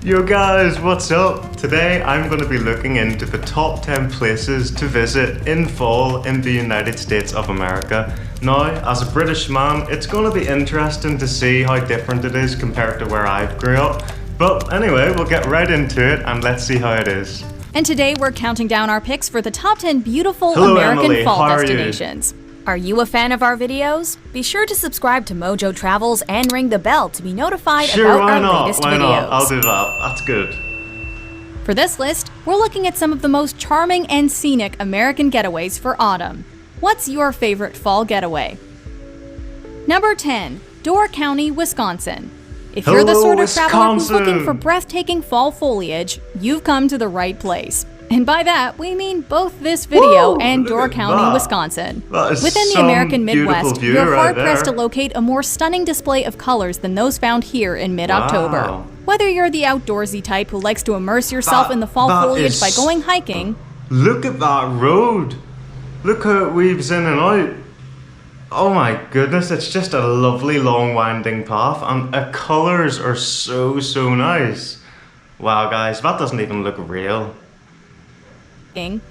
Yo guys, what's up? Today I'm going to be looking into the top 10 places to visit in fall in the United States of America. Now, as a British man, it's going to be interesting to see how different it is compared to where I grew up. But anyway, we'll get right into it and let's see how it is. And today we're counting down our picks for the top 10 beautiful Hello, American Emily. fall How are you? destinations. Are you a fan of our videos? Be sure to subscribe to Mojo Travels and ring the bell to be notified Sure, about why our not? latest Why videos. not? I'll do that. That's good. For this list, we're looking at some of the most charming and scenic American getaways for autumn. What's your favorite fall getaway? Number 10, Door County, Wisconsin. If you're the Hello, sort of traveler who's looking Wisconsin. for breathtaking fall foliage, you've come to the right place. And by that, we mean both this video Woo, and look Door at County, that. Wisconsin. That is Within the some American beautiful Midwest, view you're right hard-pressed to there. locate a more stunning display of colors than those found here in mid-October. Wow. Whether you're the outdoorsy type who likes to immerse yourself in the fall That foliage is- by going hiking, Look at that road. Look how it weaves in and out. Oh my goodness, it's just a lovely long winding path and the colours are so nice. Wow guys, that doesn't even look real.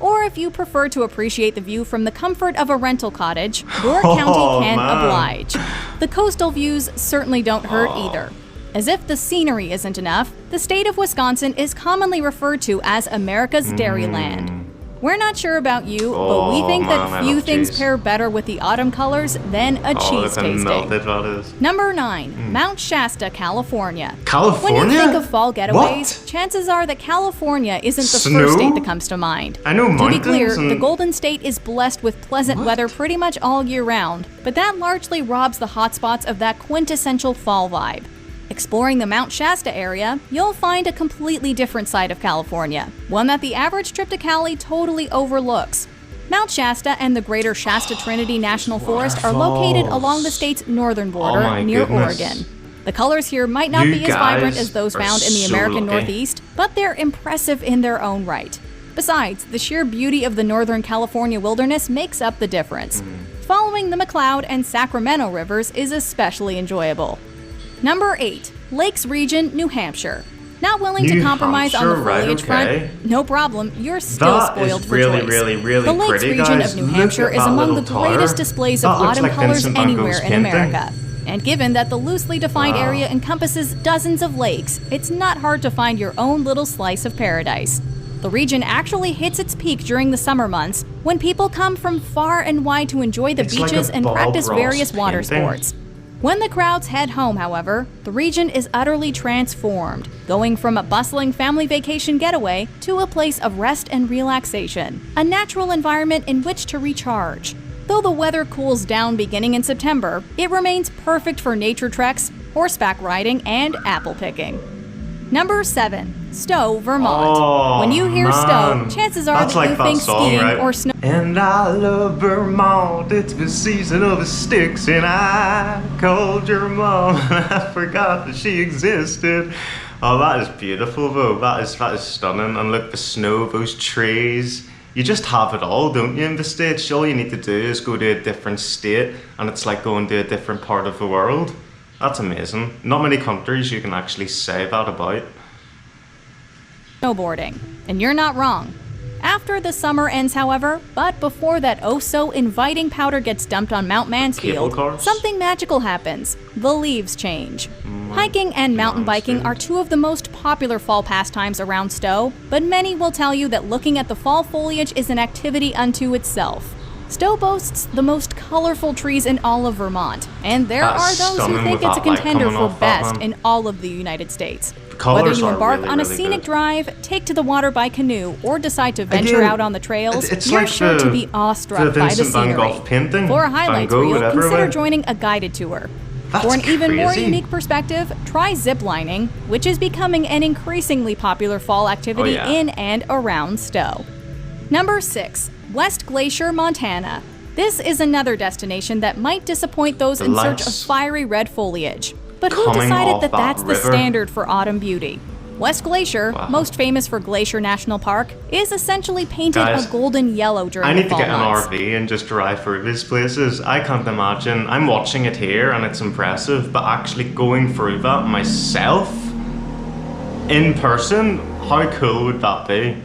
or if you prefer to appreciate the view from the comfort of a rental cottage, Door County can man. oblige. The coastal views certainly don't hurt either. As if the scenery isn't enough, the state of Wisconsin is commonly referred to as America's Dairyland. We're not sure about you, but we think man, I that few love things cheese. pair better with the autumn colors than a Oh, cheese look how tasting. melted that is. Number 9, Mount Shasta, California. California? When you think of fall getaways, What? chances are that California isn't the Snow? first state that comes to mind. I know To be mountains clear, and- the Golden State is blessed with pleasant What? weather pretty much all year round, but that largely robs the hotspots of that quintessential fall vibe. Exploring the Mount Shasta area, you'll find a completely different side of California, one that the average trip to Cali totally overlooks. Mount Shasta and the Greater Shasta Trinity National Forest are located along the state's northern border my near goodness. Oregon. The colors here might not You be as vibrant guys as those are found in the so American lucky. Northeast, but they're impressive in their own right. Besides, the sheer beauty of the Northern California wilderness makes up the difference. Following the McCloud and Sacramento rivers is especially enjoyable. Number 8, Lakes Region, New Hampshire. Not willing to New compromise on the Hampshire, right, foliage okay. front? No problem, you're still That spoiled is for really, choice. really The Lakes pretty, region guys. of New Look Hampshire at is that among the little tower. greatest displays of That looks autumn like colors Vincent van anywhere Gogh's in painting. America. And given that the loosely defined Wow. area encompasses dozens of lakes, it's not hard to find your own little slice of paradise. The region actually hits its peak during the summer months, when people come from far and wide to enjoy the It's like beaches a and Bob practice Ross various water painting. sports. When the crowds head home, however, the region is utterly transformed, going from a bustling family vacation getaway to a place of rest and relaxation, a natural environment in which to recharge. Though the weather cools down beginning in September, it remains perfect for nature treks, horseback riding, and apple picking. Number 7, Stowe, Vermont. Oh, When you hear man. Stowe, chances are That's that like you that think song, skiing right? or snow. And I love Vermont, it's the season of the sticks, and I called your mom and I forgot that she existed. Oh, that is beautiful though, that is stunning, and look, the snow, those trees. You just have it all, don't you, in the States? All you need to do is go to a different state, and it's like going to a different part of the world. That's amazing. Not many countries you can actually say that about. Snowboarding. And you're not wrong. After the summer ends, however, but before that oh-so-inviting powder gets dumped on Mount Mansfield, Cable cars? something magical happens. The leaves change. Hiking and mountain biking are two of the most popular fall pastimes around Stowe, but many will tell you that looking at the fall foliage is an activity unto itself. Stowe boasts the most colorful trees in all of Vermont, and there That's are those who stunning think with it's a that light contender coming for off that best one. in all of the United States. Whether colours you are embark really, on a really scenic good. drive, take to the water by canoe, or decide to venture Again, out on the trails, it's you're like sure the- to be awestruck the by the Vincent van scenery. Gogh painting, For a Van highlights Gogh, reel, whatever consider way. joining a guided tour. That's For an even more crazy. unique perspective, try ziplining, which is becoming an increasingly popular fall activity yeah. in and around Stowe. Number 6, West Glacier, Montana. This is another destination that might disappoint those in search of lights fiery red foliage. But who coming decided off that that that's the river. standard for autumn beauty? West Glacier, Wow. most famous for Glacier National Park, is essentially painted Guys, a golden yellow during I the need to fall get an months. RV and just drive through these places. I can't imagine. I'm watching it here and it's impressive, but actually going through that myself, in person, how cool would that be?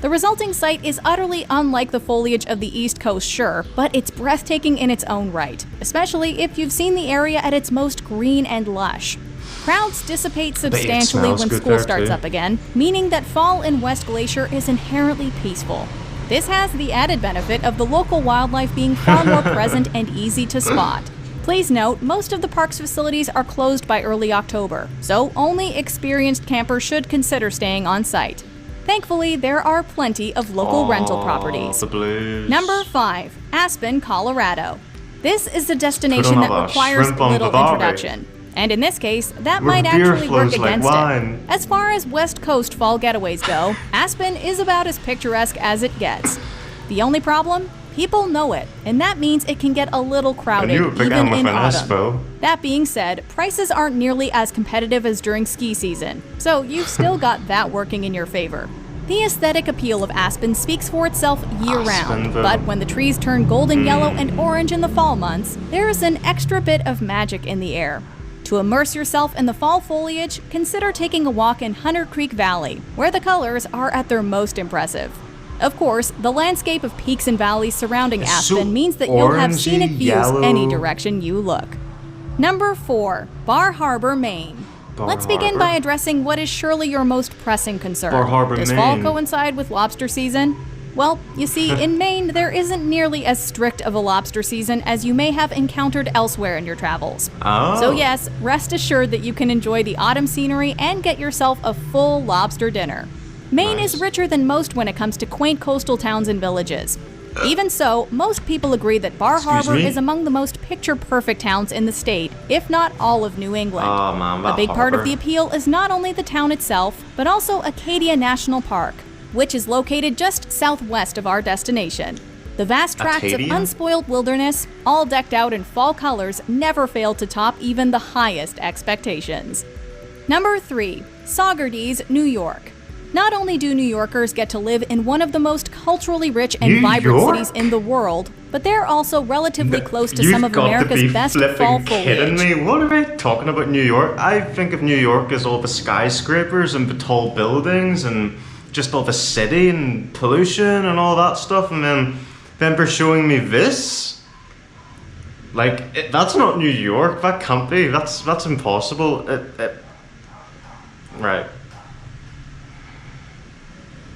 The resulting site is utterly unlike the foliage of the East Coast, sure, but it's breathtaking in its own right, especially if you've seen the area at its most green and lush. Crowds dissipate substantially when school starts up again, meaning that fall in West Glacier is inherently peaceful. This has the added benefit of the local wildlife being far more present and easy to spot. Please note, most of the park's facilities are closed by early October, so only experienced campers should consider staying on site. Thankfully, there are plenty of local rental properties. The blues. Number 5. Aspen, Colorado. This is a destination that requires little introduction. And in this case, that might actually work against it. As far as West Coast fall getaways go, Aspen is about as picturesque as it gets. The only problem? People know it, and that means it can get a little crowded, even in autumn. That being said, prices aren't nearly as competitive as during ski season, so you've still got that working in your favor. The aesthetic appeal of Aspen speaks for itself year-round, but when the trees turn golden yellow and orange in the fall months, there's an extra bit of magic in the air. To immerse yourself in the fall foliage, consider taking a walk in Hunter Creek Valley, where the colors are at their most impressive. Of course, the landscape of peaks and valleys surrounding Aspen means that you'll have scenic views any direction you look. Number 4. Bar Harbor, Maine. Let's begin by addressing what is surely your most pressing concern. Bar Harbor, Does fall coincide with lobster season? Well, you see, in Maine, there isn't nearly as strict of a lobster season as you may have encountered elsewhere in your travels. So yes, rest assured that you can enjoy the autumn scenery and get yourself a full lobster dinner. Maine is richer than most when it comes to quaint coastal towns and villages. Even so, most people agree that Bar Harbor is among the most picture-perfect towns in the state, if not all of New England. A big part of the appeal is not only the town itself, but also Acadia National Park, which is located just southwest of our destination. The vast tracts of unspoiled wilderness, all decked out in fall colors, never fail to top even the highest expectations. Number 3. Saugerties, New York. Not only do New Yorkers get to live in one of the most culturally rich and vibrant cities in the world, but they're also relatively close to some of America's best fall foliage. Kidding me? What are we talking about New York? I think of New York as all the skyscrapers and the tall buildings and just all the city and pollution and all that stuff, and then they're showing me this? Like, that's not New York, that can't be, that's impossible. Right.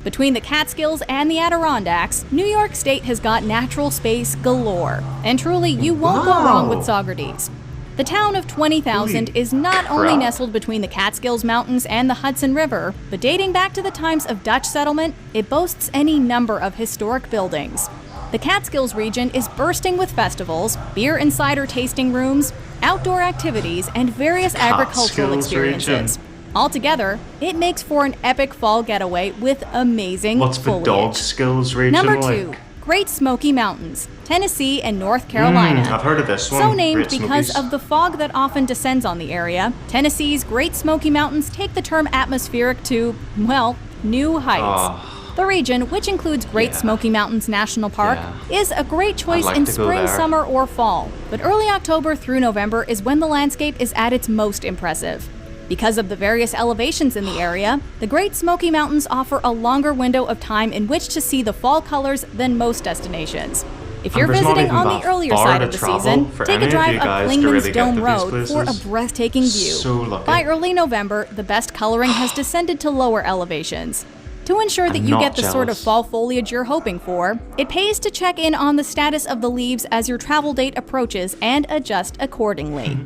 Between the Catskills and the Adirondacks, New York State has got natural space galore, and truly you won't go wrong with Saugerties. The town of 20,000 is not only nestled between the Catskills Mountains and the Hudson River, but dating back to the times of Dutch settlement, it boasts any number of historic buildings. The Catskills region is bursting with festivals, beer and cider tasting rooms, outdoor activities, and various agricultural experiences. Altogether, it makes for an epic fall getaway with amazing foliage. What's the Dogskills region Number 2, Great Smoky Mountains, Tennessee and North Carolina. I've heard of this one. So named because of the fog that often descends on the area, Tennessee's Great Smoky Mountains take the term atmospheric to, well, new heights. The region, which includes Great Smoky Mountains National Park, is a great choice in spring, summer, or fall. But early October through November is when the landscape is at its most impressive. Because of the various elevations in the area, the Great Smoky Mountains offer a longer window of time in which to see the fall colors than most destinations. If you're visiting on the earlier side of the season, take a drive up Clingman's Dome Road for a breathtaking view. By early November, the best coloring has descended to lower elevations. To ensure that you get the sort of fall foliage you're hoping for, it pays to check in on the status of the leaves as your travel date approaches and adjust accordingly.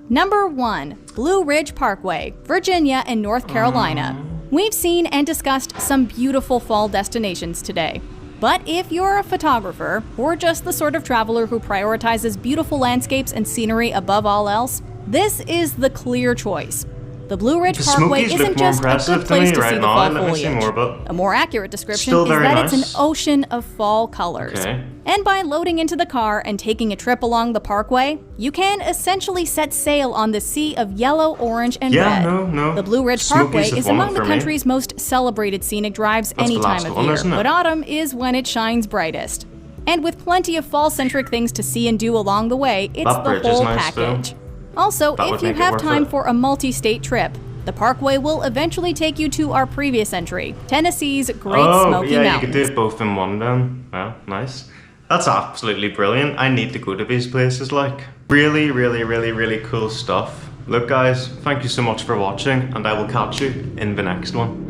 Number 1. Blue Ridge Parkway, Virginia and North Carolina. We've seen and discussed some beautiful fall destinations today. But if you're a photographer, or just the sort of traveler who prioritizes beautiful landscapes and scenery above all else, this is the clear choice. The Blue Ridge Parkway isn't just a good place to see the fall foliage. A more accurate description is that it's an ocean of fall colors. And by loading into the car and taking a trip along the parkway, you can essentially set sail on the sea of yellow, orange, and red. The Blue Ridge Parkway is among the country's most celebrated scenic drives any time of year, but autumn is when it shines brightest. And with plenty of fall-centric things to see and do along the way, it's the whole package. Also, if you have time for a multi-state trip, The parkway will eventually take you to our previous entry, Tennessee's Great Oh, Smoky yeah, Mountains. you could do it both in one then. Well, nice. That's absolutely brilliant. I need to go to these places, like. Really, really, really, really cool stuff. Look, guys, thank you so much for watching, and I will catch you in the next one.